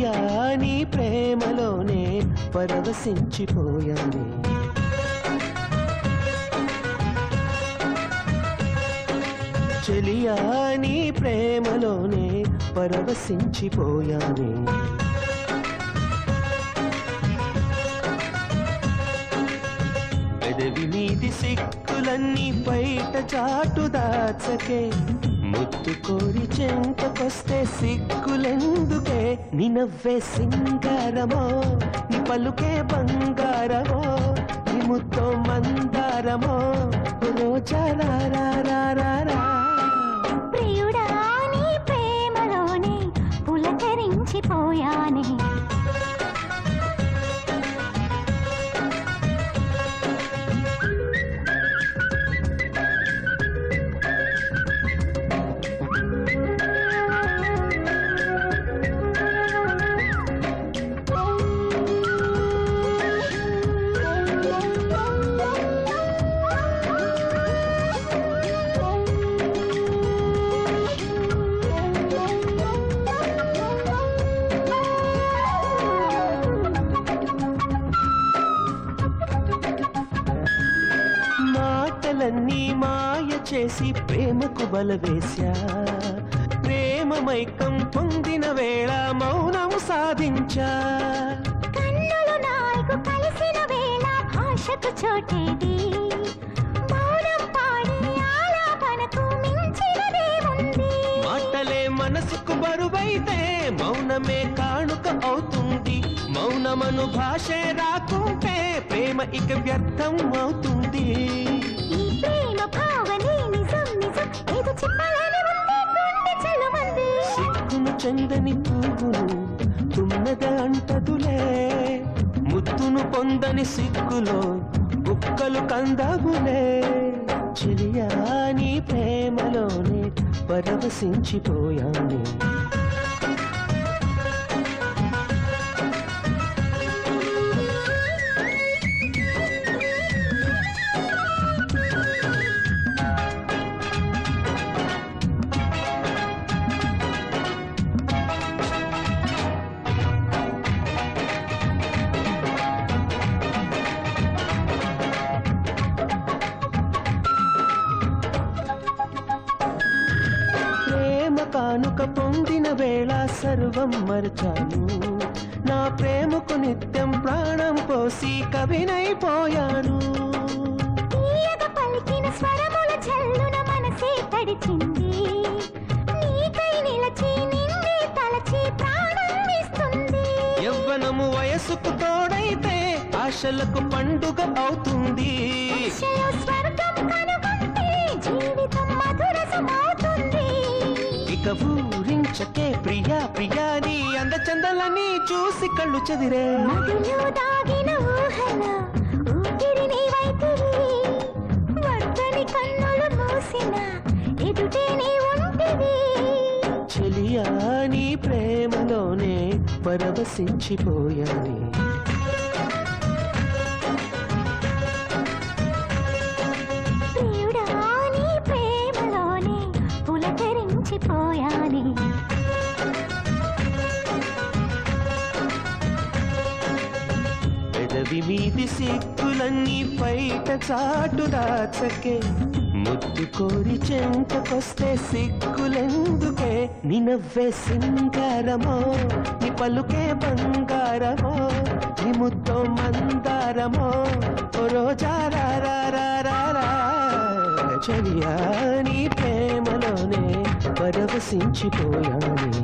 చెలియా నీ ప్రేమలోనే పరవశించిపోయానే చెలియా నీ ప్రేమలోనే పరవశించిపోయానే పెదవి మీది సిక్కులన్నీ బయట చాటు దాచకే ముత్తు కోరి చెంతకొస్తే సిక్కులెందుకే నీ నవ్వే సింగారమో నీ పలుకే బంగారమో నీ ముత్తో మందారమో రోజా రా ప్రియుడా నీ ప్రేమలోనే పులకరించిపోయానే మాటలన్నీ మాయ చేసి ప్రేమకు బలవేశా ప్రేమ మైకం పొందిన వేళ మౌనము సాధించా కన్నులు నాలుగు కలిసిన వేళ భాషకు చోటేది మౌనం పాడి ఆలాపనకు మించినదేముంది మాటలే మనసుకు బరువైతే మౌనమే కానుక అవుతుంది మౌనమను భాషే రాకుంటే ప్రేమ ఇక వ్యర్థం అవుతుంది ఈ ప్రేమ భావనే నిజం నిజం ఏదో చెప్పాలని ఉంది గుండె చల్లమంది సిగ్గును చందని పువ్వును తుమ్మెద అంటదులే ముద్దును పొందని సిగ్గులో బుక్కలు కందగులే చెలియా నీ ప్రేమలోనే పరవశించిపోయానే కానుక పొందిన వేళ సర్వం మరచాను నా ప్రేమకు నిత్యం ప్రాణం పోసి కవినైపోయాను తీయగా పలికిన స్వరముల జల్లున మనసే తడిచింది నీకై నిలచి నిన్నే తలచి ప్రాణం ఇస్తుంది యవ్వనము వయసుకు తోడైతే ఆశలకు పండుగ అవుతుంది స్వర్గం కనుగొంటే జీవితం మధురసమవుతుంది ఇక ఊరించకే ప్రియా ప్రియా నీ అందచందలని చూసి కళ్ళు చెదిరే మదిలో దాగిన ఊహల ఊపిరి నీవైతివి వర్ధని కన్నులు మూసిన ఎదుటే నీ ఉంటివి చెలియా నీ ప్రేమలోనే పరవశించిపోయానే ప్రియుడా నీ ప్రేమలోనే పులకరించిపోయానే పెదవి మీది సిగ్గులన్నీ బయట చాటు దాచకే ముద్దు కోరి చెంతకొస్తే సిగ్గులెందుకే నీ నవ్వే సింగారమో నీ పలుకే బంగారమో నీ ముద్దో మందారమో ఓ రోజా రా చెలియా నీ ప్రేమలోనే పరవశించిపోయానే